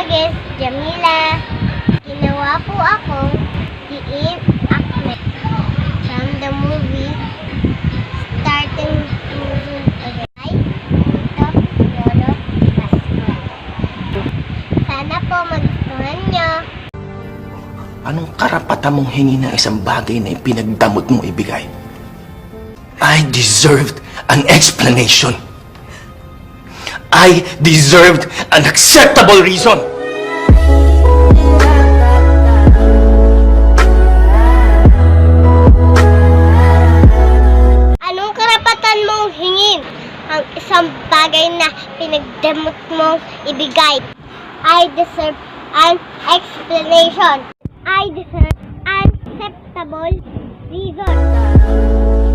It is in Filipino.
Agis Jamila. Ginawa po akong Diin Ahmed from the movie Starting Moving Again. Ito, Lolo Pasko. Sana po magustuhan nyo. Anong karapatan mong hingi ng isang bagay na ipinagdamot mong ibigay? I deserved an explanation. I deserved an acceptable reason. Anong karapatan mong hingin ang isang bagay na pinagdamot mong ibigay? I deserve an explanation. I deserve an acceptable reason.